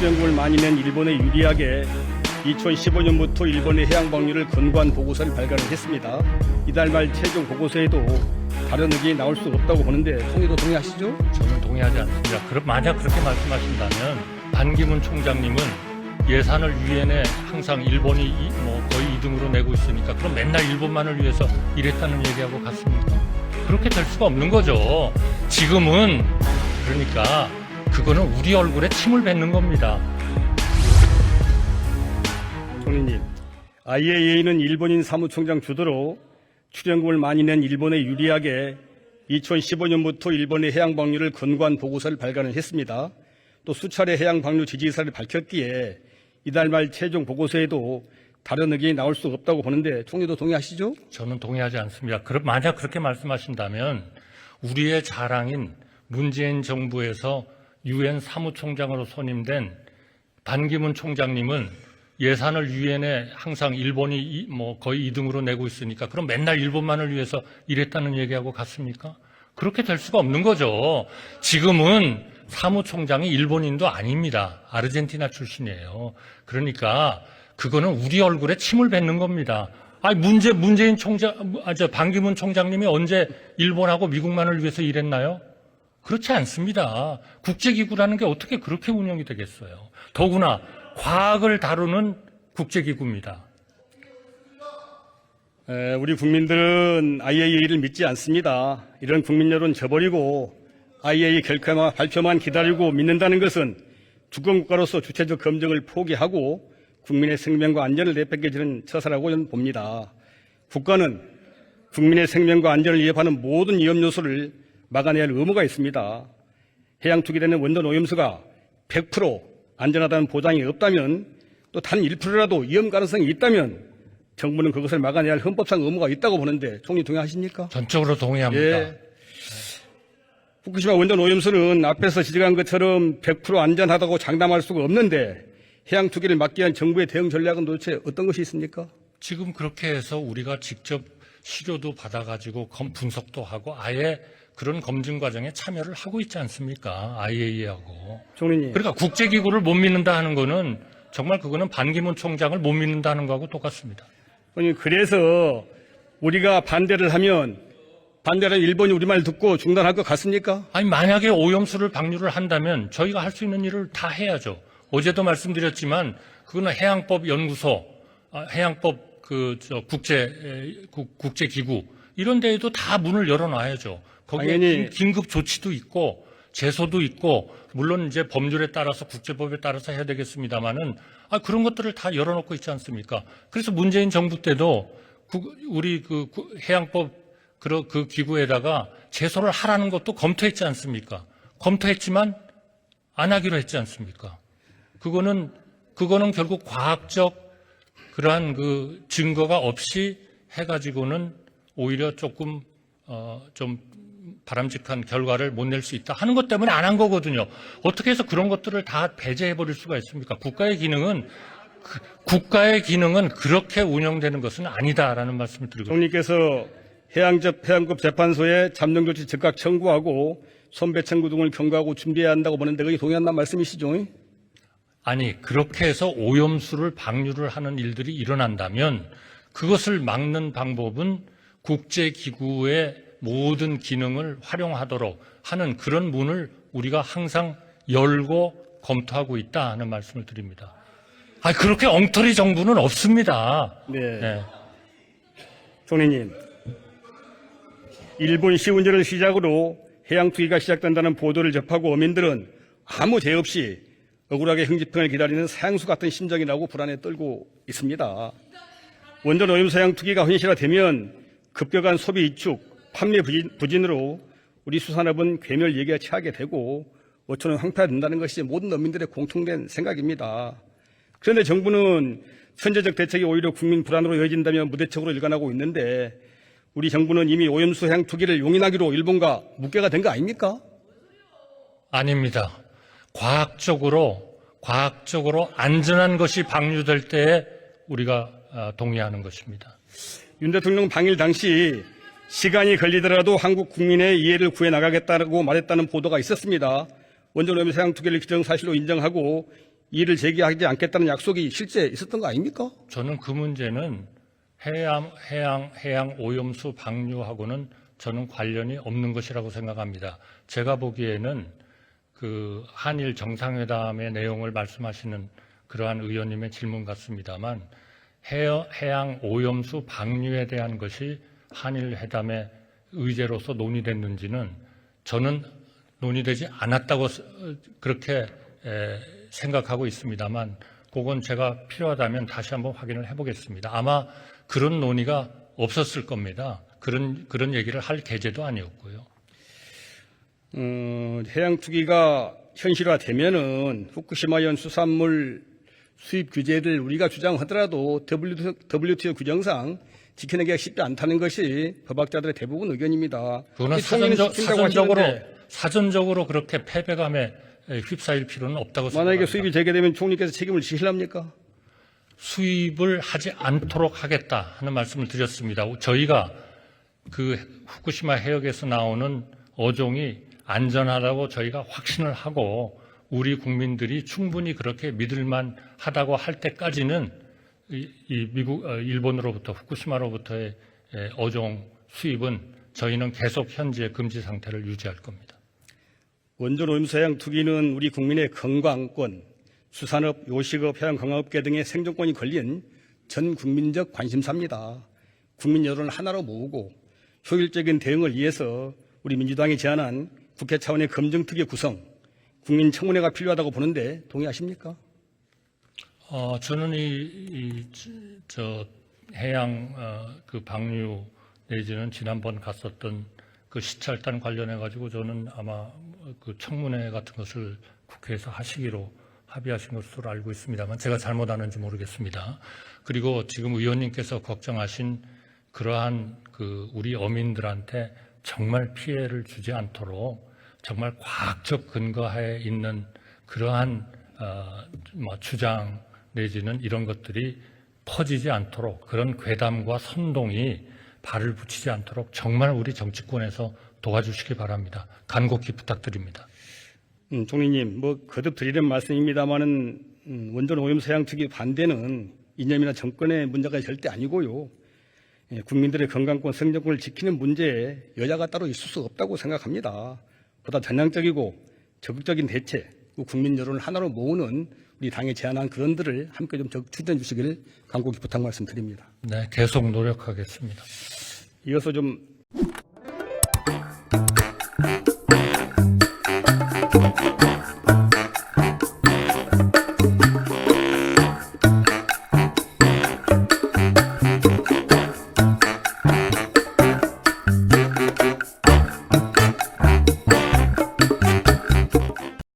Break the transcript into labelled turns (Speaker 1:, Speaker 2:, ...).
Speaker 1: 출연국을 많이 낸 일본에 유리하게 2015년부터 일본의 해양 방류를 권고한 보고서를 발간을 했습니다. 이달 말 최종 보고서에도 다른 의견이 나올 수 없다고 보는데 총리도 동의하시죠?
Speaker 2: 저는 동의하지 않습니다. 만약 그렇게 말씀하신다면 반기문 총장님은 예산을 유엔에 항상 일본이 거의 2등으로 내고 있으니까 그럼 맨날 일본만을 위해서 일했다는 얘기하고 같습니까? 그렇게 될 수가 없는 거죠. 지금은 그러니까 그거는 우리 얼굴에 침을 뱉는 겁니다.
Speaker 1: 총리님, IAEA는 일본인 사무총장 주도로 출연국을 많이 낸 일본에 유리하게 2015년부터 일본의 해양 방류를 권고한 보고서를 발간을 했습니다. 또 수차례 해양 방류 지지 의사를 밝혔기에 이달 말 최종 보고서에도 다른 의견이 나올 수 없다고 보는데 총리도 동의하시죠?
Speaker 2: 저는 동의하지 않습니다. 만약 그렇게 말씀하신다면 우리의 자랑인 문재인 정부에서 유엔 사무총장으로 선임된 반기문 총장님은 예산을 유엔에 항상 일본이 거의 2등으로 내고 있으니까 그럼 맨날 일본만을 위해서 일했다는 얘기하고 같습니까? 그렇게 될 수가 없는 거죠. 지금은 사무총장이 일본인도 아닙니다. 아르헨티나 출신이에요. 그러니까 그거는 우리 얼굴에 침을 뱉는 겁니다. 문재인 총장, 반기문 총장님이 언제 일본하고 미국만을 위해서 일했나요? 그렇지 않습니다. 국제기구라는 게 어떻게 그렇게 운영이 되겠어요. 더구나 과학을 다루는 국제기구입니다.
Speaker 1: 우리 국민들은 IAEA를 믿지 않습니다. 이런 국민 여론 저버리고 IAEA 발표만 기다리고 믿는다는 것은 주권국가로서 주체적 검증을 포기하고 국민의 생명과 안전을 내뺏겨지는 처사라고 저는 봅니다. 국가는 국민의 생명과 안전을 위협하는 모든 위험 요소를 막아내야 할 의무가 있습니다. 해양 투기되는 원전 오염수가 100% 안전하다는 보장이 없다면 또 단 1%라도 위험 가능성이 있다면 정부는 그것을 막아내야 할 헌법상 의무가 있다고 보는데 총리 동의하십니까?
Speaker 2: 전적으로 동의합니다.
Speaker 1: 예. 후쿠시마 원전 오염수는 앞에서 지적한 것처럼 100% 안전하다고 장담할 수가 없는데 해양 투기를 막기 위한 정부의 대응 전략은 도대체 어떤 것이 있습니까?
Speaker 2: 지금 그렇게 해서 우리가 직접 시료도 받아가지고 분석도 하고 아예 그런 검증 과정에 참여를 하고 있지 않습니까? IAEA하고.
Speaker 1: 총리님.
Speaker 2: 그러니까 국제기구를 못 믿는다 하는 거는 정말 그거는 반기문 총장을 못 믿는다는 거하고 똑같습니다.
Speaker 1: 그래서 우리가 반대를 하면 일본이 우리 말 듣고 중단할 것 같습니까?
Speaker 2: 만약에 오염수를 방류를 한다면 저희가 할 수 있는 일을 다 해야죠. 어제도 말씀드렸지만 그거는 해양법 연구소, 해양법 국제기구 이런 데에도 다 문을 열어놔야죠. 거기에
Speaker 1: 당연히
Speaker 2: 긴급 조치도 있고 제소도 있고 물론 이제 법률에 따라서 국제법에 따라서 해야 되겠습니다만은 그런 것들을 다 열어놓고 있지 않습니까? 그래서 문재인 정부 때도 우리 해양법 그 기구에다가 제소를 하라는 것도 검토했지 않습니까? 검토했지만 안 하기로 했지 않습니까? 그거는 결국 과학적 그러한 증거가 없이 해가지고는 오히려 조금 좀 바람직한 결과를 못 낼 수 있다 하는 것 때문에 안 한 거거든요. 어떻게 해서 그런 것들을 다 배제해 버릴 수가 있습니까? 국가의 기능은 그렇게 운영되는 것은 아니다라는 말씀을 드리고
Speaker 1: 총리께서 해양급 재판소에 잠정 조치 즉각 청구하고 손배 청구 등을 경고하고 준비해야 한다고 보는데 거기 동의한다는 말씀이시죠?
Speaker 2: 그렇게 해서 오염수를 방류를 하는 일들이 일어난다면 그것을 막는 방법은 국제기구의 모든 기능을 활용하도록 하는 그런 문을 우리가 항상 열고 검토하고 있다 하는 말씀을 드립니다. 그렇게 엉터리 정부는 없습니다.
Speaker 1: 네. 총리님, 일본 시운전을 시작으로 해양 투기가 시작된다는 보도를 접하고 어민들은 아무 죄 없이 억울하게 형집행을 기다리는 사형수 같은 심정이라고 불안에 떨고 있습니다. 원전 오염수 해양 투기가 현실화되면 급격한 소비 위축, 판매 부진으로 우리 수산업은 괴멸 위기에 처하게 되고 어촌은 황폐화된다는 것이 모든 어민들의 공통된 생각입니다. 그런데 정부는 선제적 대책이 오히려 국민 불안으로 이어진다며 무대책으로 일관하고 있는데 우리 정부는 이미 오염수 해양 투기를 용인하기로 일본과 묵계가 된 거 아닙니까?
Speaker 2: 아닙니다. 과학적으로 안전한 것이 방류될 때에 우리가 동의하는 것입니다.
Speaker 1: 윤 대통령 방일 당시 시간이 걸리더라도 한국 국민의 이해를 구해 나가겠다고 말했다는 보도가 있었습니다. 원전 오염수 해양 투기를 기정사실로 인정하고 이를 제기하지 않겠다는 약속이 실제 있었던 거 아닙니까?
Speaker 2: 저는 그 문제는 해양 오염수 방류하고는 저는 관련이 없는 것이라고 생각합니다. 제가 보기에는 그 한일 정상회담의 내용을 말씀하시는 그러한 의원님의 질문 같습니다만 해양 오염수 방류에 대한 것이 한일 회담의 의제로서 논의됐는지는 저는 논의되지 않았다고 그렇게 생각하고 있습니다만 그건 제가 필요하다면 다시 한번 확인을 해보겠습니다. 아마 그런 논의가 없었을 겁니다. 그런 얘기를 할 계제도 아니었고요.
Speaker 1: 해양 투기가 현실화되면은 후쿠시마현 수산물 수입 규제를 우리가 주장하더라도 WTO 규정상 지켜내기가 쉽지 않다는 것이 법학자들의 대부분 의견입니다.
Speaker 2: 그거는
Speaker 1: 이 총리는 지킨다고 하시는데
Speaker 2: 사전적으로 그렇게 패배감에 휩싸일 필요는 없다고 생각합니다.
Speaker 1: 만약에 수입이 재개되면 총리께서 책임을 지시랍니까?
Speaker 2: 수입을 하지 않도록 하겠다 하는 말씀을 드렸습니다. 저희가 그 후쿠시마 해역에서 나오는 어종이 안전하다고 저희가 확신을 하고 우리 국민들이 충분히 그렇게 믿을만 하다고 할 때까지는 일본으로부터 후쿠시마로부터의 어종 수입은 저희는 계속 현재 금지 상태를 유지할 겁니다.
Speaker 1: 원전 오염수 해양 투기는 우리 국민의 건강권, 수산업, 요식업, 해양관광업계 등의 생존권이 걸린 전 국민적 관심사입니다. 국민 여론을 하나로 모으고 효율적인 대응을 위해서 우리 민주당이 제안한 국회 차원의 검증특위 구성, 국민청문회가 필요하다고 보는데 동의하십니까?
Speaker 2: 저는 해양 그 방류 내지는 지난번 갔었던 그 시찰단 관련해 가지고 저는 아마 그 청문회 같은 것을 국회에서 하시기로 합의하신 것으로 알고 있습니다만 제가 잘못 아는지 모르겠습니다. 그리고 지금 의원님께서 걱정하신 그러한 그 우리 어민들한테 정말 피해를 주지 않도록 정말 과학적 근거하에 있는 그러한 주장 내지는 이런 것들이 퍼지지 않도록 그런 괴담과 선동이 발을 붙이지 않도록 정말 우리 정치권에서 도와주시기 바랍니다. 간곡히 부탁드립니다.
Speaker 1: 총리님, 거듭 드리는 말씀입니다만은 원전 오염수 해양 투기 반대는 이념이나 정권의 문제가 절대 아니고요. 국민들의 건강권, 생존권을 지키는 문제에 여야가 따로 있을 수 없다고 생각합니다. 보다 전향적이고 적극적인 대책, 국민 여론을 하나로 모으는 우리 당이 제안한 그런들을 함께 좀 추진해 주시기를 간곡히 부탁 말씀드립니다.
Speaker 2: 네, 계속 노력하겠습니다.
Speaker 1: 이어서 좀